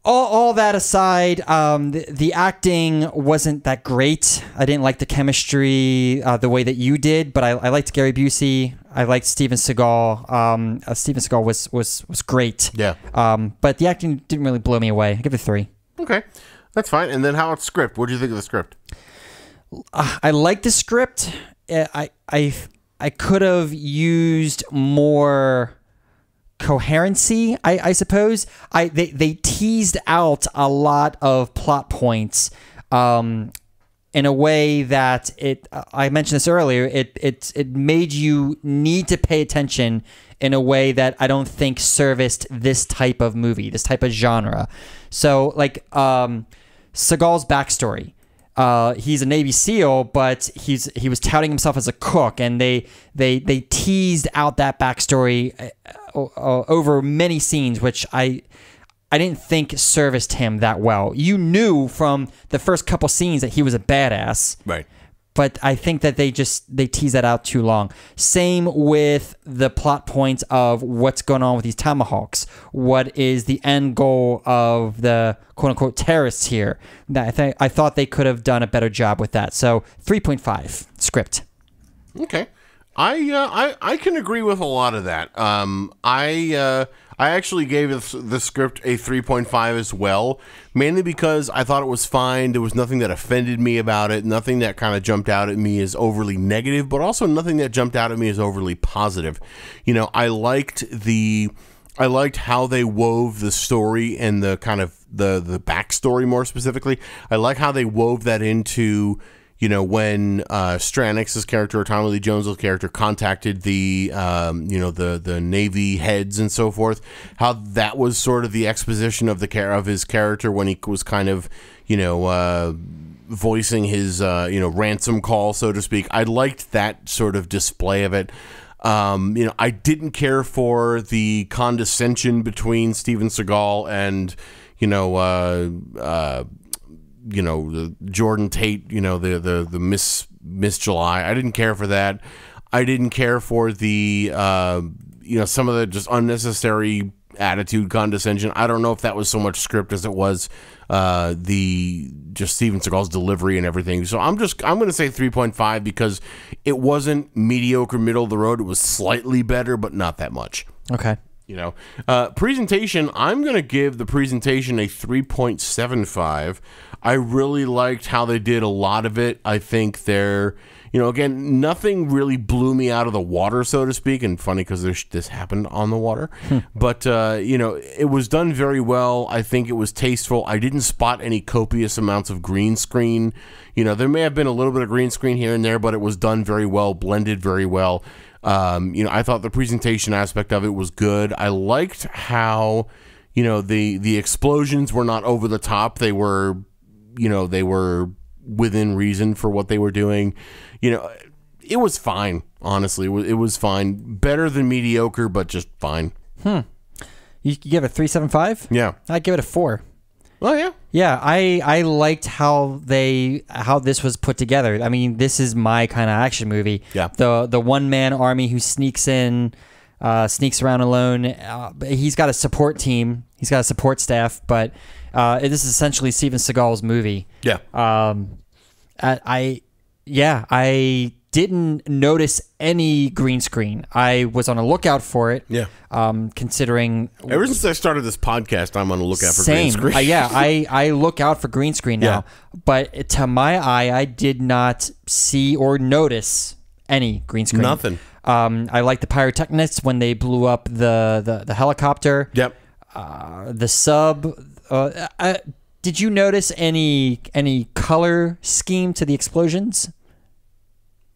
B: All that aside, the acting wasn't that great. I didn't like the chemistry the way that you did, but I liked Gary Busey. I liked Steven Seagal. Steven Seagal was great.
A: Yeah.
B: But the acting didn't really blow me away. I give it a 3.
A: Okay. That's fine. And then how about script? What do you think of the script?
B: I like the script. I could have used more coherency, I suppose. They teased out a lot of plot points in a way that I mentioned this earlier, it made you need to pay attention in a way that I don't think serviced this type of movie, this type of genre. So like Seagal's backstory. He's a Navy SEAL, but he was touting himself as a cook, and they teased out that backstory over many scenes, which I didn't think serviced him that well. You knew from the first couple scenes that he was a badass,
A: right?
B: but I think that they tease that out too long. Same with the plot points of what's going on with these tomahawks. What is the end goal of the quote unquote terrorists here? I thought they could have done a better job with that. So 3.5 script.
A: Okay. I can agree with a lot of that. I actually gave the script a 3.5 as well, mainly because I thought it was fine. There was nothing that offended me about it, nothing that kind of jumped out at me as overly negative, but also nothing that jumped out at me as overly positive. You know, I liked how they wove the story and the kind of the backstory more specifically. I like how they wove that into, you know, when Stranix's character, or Tommy Lee Jones' character, contacted the Navy heads and so forth, how that was sort of the exposition of his character when he was kind of, voicing his, ransom call, so to speak. I liked that sort of display of it. I didn't care for the condescension between Steven Seagal and, the Jordan Tate, the Miss July. I didn't care for that. I didn't care for the some of the just unnecessary attitude, condescension. I don't know if that was so much script as it was just Steven Seagal's delivery and everything. So I'm going to say 3.5 because it wasn't mediocre, middle of the road. It was slightly better, but not that much.
B: Okay.
A: Presentation, I'm going to give the presentation a 3.75. I really liked how they did a lot of it. I think they're, again, nothing really blew me out of the water, so to speak. And funny because this happened on the water. But, it was done very well. I think it was tasteful. I didn't spot any copious amounts of green screen. There may have been a little bit of green screen here and there, but it was done very well, blended very well. I thought the presentation aspect of it was good. I liked how, the explosions were not over the top. They were, they were within reason for what they were doing. It was fine. Honestly, it was fine. Better than mediocre, but just fine.
B: You give it a 3.75?
A: Yeah.
B: I'd give it a 4.
A: Oh yeah.
B: Yeah, I liked how this was put together. I mean, this is my kind of action movie.
A: Yeah.
B: The one-man army who sneaks around alone. He's got a support team. He's got a support staff, but this is essentially Steven Seagal's movie.
A: Yeah.
B: I didn't notice any green screen. I was on a lookout for it.
A: Yeah.
B: Considering
A: ever since I started this podcast, I'm on a lookout for green screen.
B: I look out for green screen now. Yeah. But to my eye, I did not see or notice any green screen.
A: Nothing.
B: I like the pyrotechnics when they blew up the helicopter.
A: Yep.
B: The sub. Did you notice any color scheme to the explosions?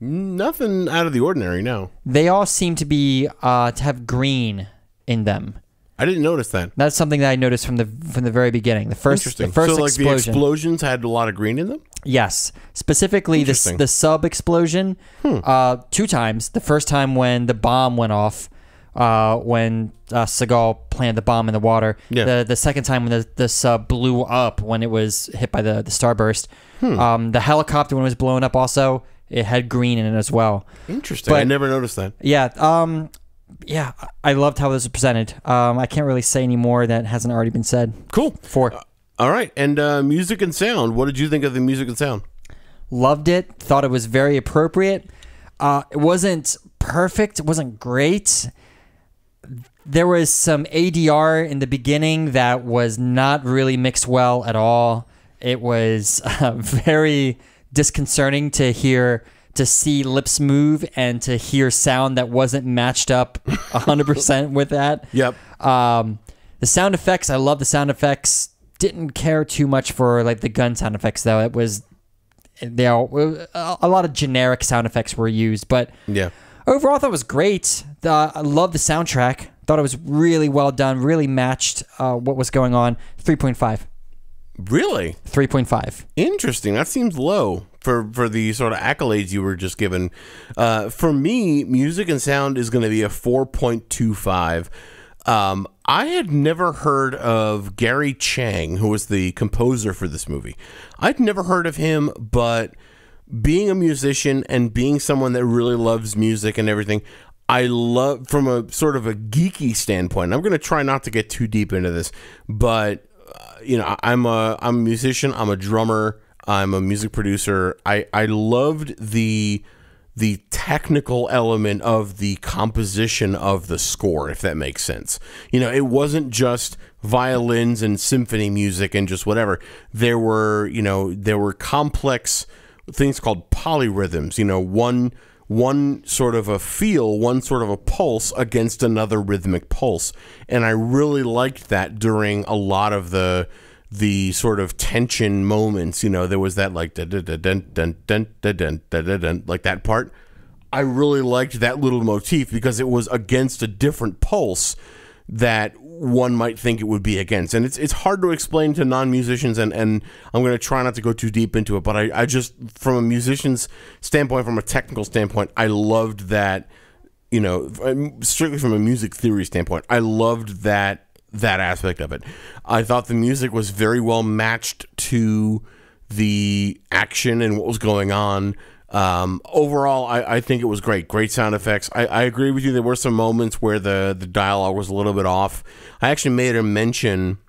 A: Nothing out of the ordinary, no.
B: They all seem to be to have green in them.
A: I didn't notice that.
B: That's something that I noticed from the very beginning. The first
A: explosion. The explosions had a lot of green in them?
B: Yes. Specifically the sub explosion 2 times. The first time when the bomb went off, when Seagal planted the bomb in the water. Yeah. The second time when the sub blew up when it was hit by the starburst. The helicopter when it was blowing up also, it had green in it as well.
A: Interesting. But I never noticed that.
B: Yeah. I loved how this was presented. I can't really say any more that hasn't already been said.
A: Cool.
B: 4.
A: All right. And music and sound. What did you think of the music and sound?
B: Loved it. Thought it was very appropriate. It wasn't perfect. It wasn't great. There was some ADR in the beginning that was not really mixed well at all. It was very disconcerting to see lips move and to hear sound that wasn't matched up 100% with that.
A: Yep.
B: The sound effects, I love the sound effects. Didn't care too much for like the gun sound effects though. A lot of generic sound effects were used, but
A: yeah.
B: Overall, I thought it was great. I love the soundtrack. Thought it was really well done. Really matched what was going on. 3.5.
A: Really?
B: 3.5.
A: Interesting. That seems low for the sort of accolades you were just given. For me, music and sound is going to be a 4.25. I had never heard of Gary Chang, who was the composer for this movie. I'd never heard of him, but being a musician and being someone that really loves music and everything, I love, from a sort of a geeky standpoint, I'm going to try not to get too deep into this, but I'm a musician, I'm a drummer, I'm a music producer. I loved the technical element of the composition of the score, if that makes sense. It wasn't just violins and symphony music and just whatever. There were complex things called polyrhythms, one sort of a feel, one sort of a pulse against another rhythmic pulse. And I really liked that during a lot of the sort of tension moments. There was that like dun dun dun dun dun dun dun dun, like that part. I really liked that little motif because it was against a different pulse that one might think it would be against. And it's hard to explain to non-musicians, and I'm going to try not to go too deep into it, but I just, from a musician's standpoint, from a technical standpoint, I loved that, strictly from a music theory standpoint, I loved that aspect of it. I thought the music was very well matched to the action and what was going on. Overall, I think it was great. Great sound effects. I agree with you. There were some moments where the dialogue was a little bit off. I actually made a mention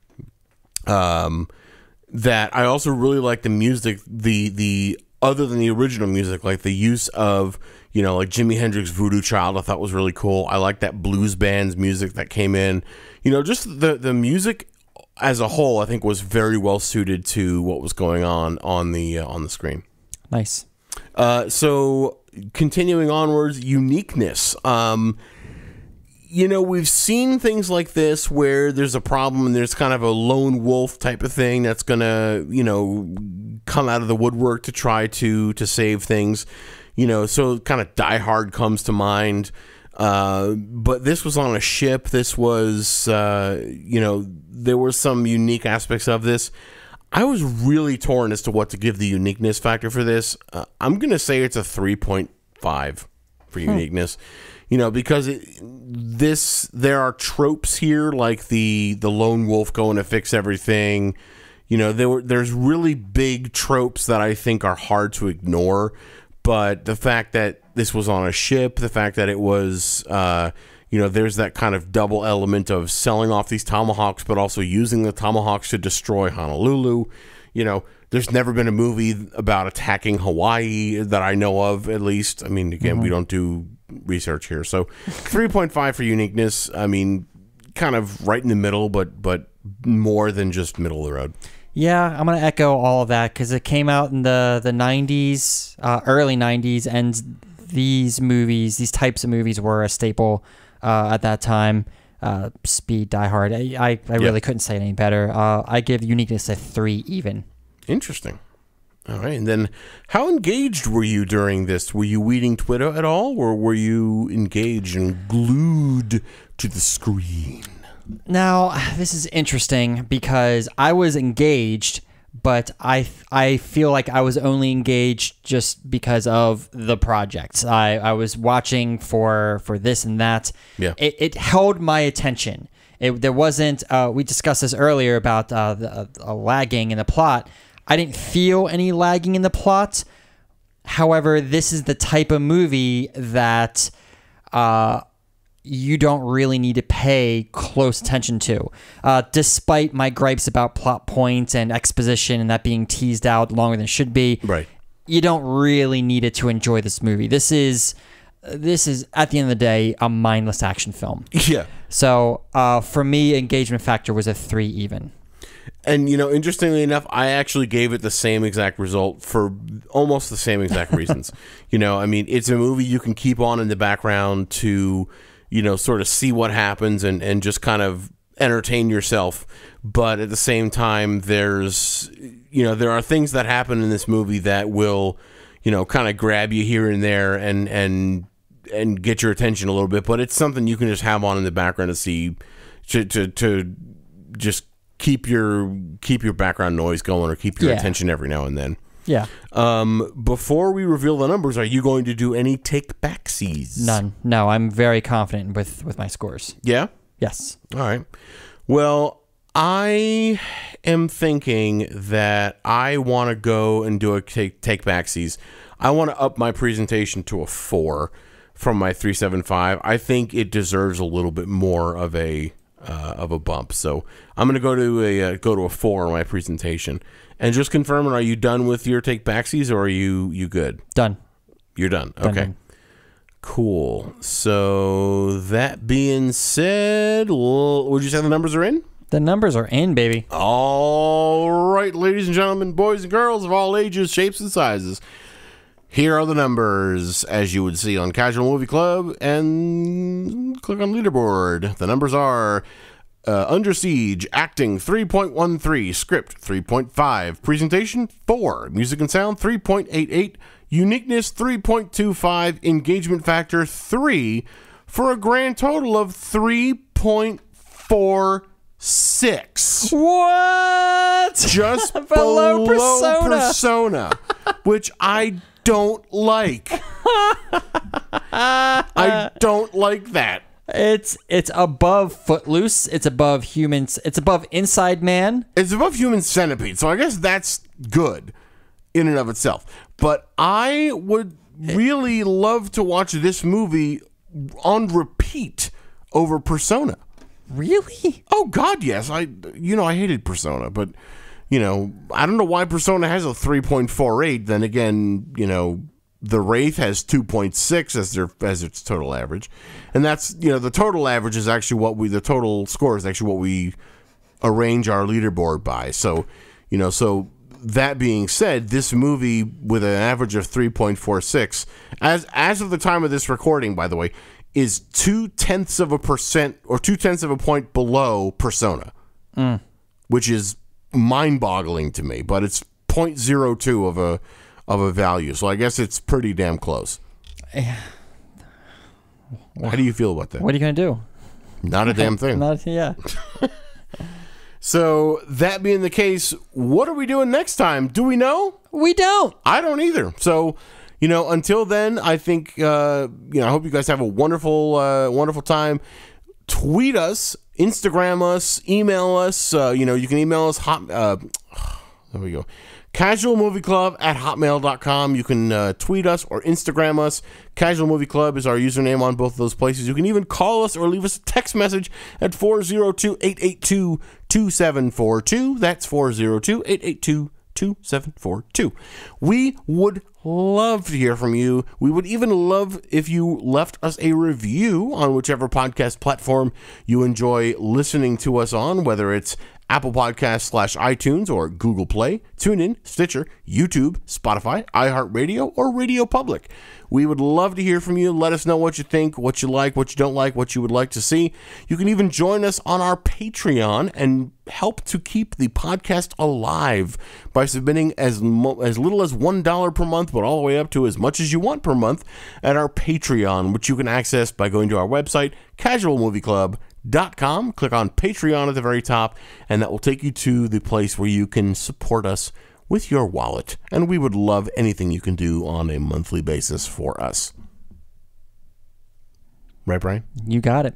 A: that I also really like the music, the other than the original music, like the use of, like Jimi Hendrix Voodoo Child, I thought was really cool. I like that blues band's music that came in. Just the music as a whole, I think was very well suited to what was going on the screen.
B: Nice.
A: So continuing onwards, uniqueness. We've seen things like this where there's a problem and there's kind of a lone wolf type of thing that's gonna, come out of the woodwork to try to save things. So kind of Die Hard comes to mind. But this was on a ship. This was, there were some unique aspects of this. I was really torn as to what to give the uniqueness factor for this. I'm going to say it's a 3.5 for uniqueness, because there are tropes here, like the lone wolf going to fix everything. There's really big tropes that I think are hard to ignore, but the fact that this was on a ship, the fact that it was, there's that kind of double element of selling off these tomahawks, but also using the tomahawks to destroy Honolulu. There's never been a movie about attacking Hawaii that I know of, at least. I mean, again, we don't do research here. So 3.5 for uniqueness. I mean, kind of right in the middle, but more than just middle of the road.
B: Yeah, I'm going to echo all of that because it came out in the 90s, early 90s, and these types of movies were a staple at that time. Speed, Die Hard. I really couldn't say it any better. I give uniqueness a 3 even.
A: Interesting. All right. And then how engaged were you during this? Were you reading Twitter at all, or were you engaged and glued to the screen?
B: Now, this is interesting because I was engaged, but I feel like I was only engaged just because of the project. I was watching for this and that. Yeah. It held my attention. There wasn't, we discussed this earlier about the lagging in the plot. I didn't feel any lagging in the plot. However, this is the type of movie that you don't really need to pay close attention to. Despite my gripes about plot points and exposition and that being teased out longer than it should be,
A: right?
B: You don't really need it to enjoy this movie. This is at the end of the day a mindless action film.
A: Yeah.
B: So for me, engagement factor was a 3 even.
A: And, interestingly enough, I actually gave it the same exact result for almost the same exact reasons. I mean, it's a movie you can keep on in the background to, sort of see what happens and just kind of entertain yourself. But at the same time, there are things that happen in this movie that will, kind of grab you here and there and get your attention a little bit. But it's something you can just have on in the background to see, to just keep your background noise going or keep your attention every now and then.
B: Yeah.
A: Before we reveal the numbers, are you going to do any take-backsies?
B: None. No, I'm very confident with my scores.
A: Yeah?
B: Yes.
A: All right. Well, I am thinking that I want to go and do a take backsies. I want to up my presentation to a 4 from my 3.75. I think it deserves a little bit more of a bump. So I'm going to go to a 4 on my presentation. And just confirming, are you done with your take backsies, or are you good?
B: Done.
A: You're done. Okay. Cool. So that being said, would you say the numbers are in?
B: The numbers are in, baby.
A: All right, ladies and gentlemen, boys and girls of all ages, shapes, and sizes. Here are the numbers, as you would see on Casual Movie Club, and click on leaderboard. The numbers are Under Siege, acting 3.13, script 3.5, presentation 4, music and sound 3.88, uniqueness 3.25, engagement factor 3, for a grand total of 3.46.
B: What?
A: Just
B: below
A: Persona, which I don't like. I don't like that.
B: It's above Footloose. It's above Humans. It's above Inside Man.
A: It's above Human Centipede, so I guess that's good in and of itself. But I would really love to watch this movie on repeat over Persona.
B: Really?
A: Oh God, yes. I hated Persona, but I don't know why Persona has a 3.48. Then again, the Wraith has 2.6 as its total average, and that's the total average is actually the total score is actually what we arrange our leaderboard by. So so that being said, this movie with an average of 3.46 as of the time of this recording, by the way, is 0.2% or 0.2 of a point below Persona, which is mind-boggling to me. But it's 0.02 of a value, so I guess it's pretty damn close. How do you feel about that?
B: What are you gonna do?
A: Not a damn thing.
B: Yeah.
A: So that being the case, what are we doing next time? Do we know?
B: We don't.
A: I don't either. So, until then, I think, I hope you guys have a wonderful time. Tweet us, Instagram us, email us. You can email us. There we go. casualmovieclub@hotmail.com. You can tweet us or Instagram us. Casual Movie Club is our username on both of those places. You can even call us or leave us a text message at 402-882-2742. That's 402-882-2742. We would love to hear from you. We would even love if you left us a review on whichever podcast platform you enjoy listening to us on, whether it's Apple Podcasts / iTunes or Google Play, TuneIn, Stitcher, YouTube, Spotify, iHeartRadio, or Radio Public. We would love to hear from you. Let us know what you think, what you like, what you don't like, what you would like to see. You can even join us on our Patreon and help to keep the podcast alive by submitting as little as $1 per month, but all the way up to as much as you want per month at our Patreon, which you can access by going to our website, casualmovieclub.com. Click on Patreon at the very top, and that will take you to the place where you can support us with your wallet. And we would love anything you can do on a monthly basis for us. Right, Brian?
B: You got it.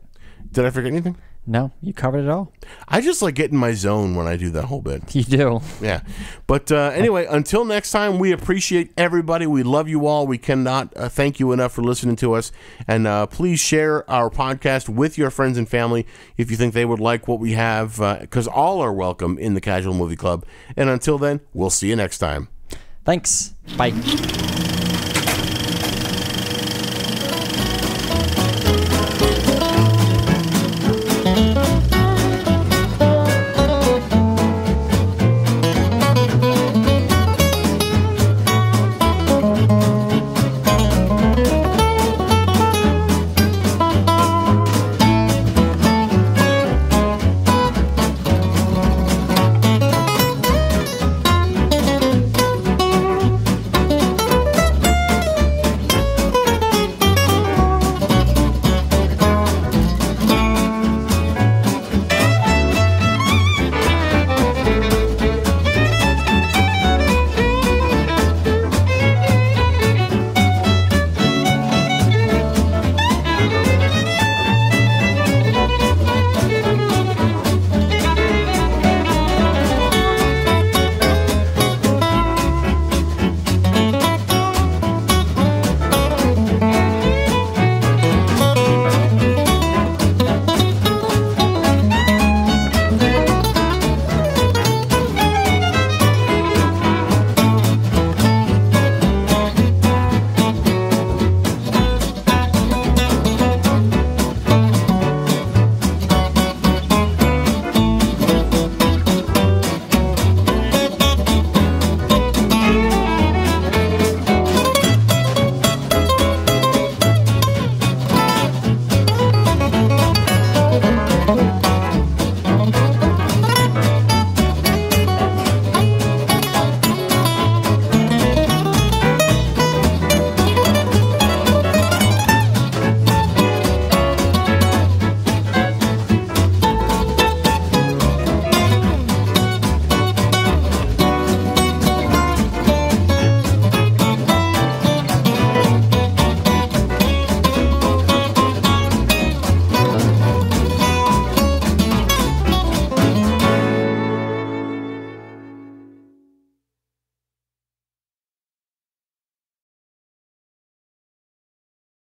A: Did I forget anything?
B: No, you covered it all.
A: I just like get in my zone when I do that whole bit.
B: You do.
A: Yeah. But anyway, until next time, we appreciate everybody. We love you all. We cannot thank you enough for listening to us. And please share our podcast with your friends and family if you think they would like what we have, because all are welcome in the Casual Movie Club. And until then, we'll see you next time.
B: Thanks. Bye.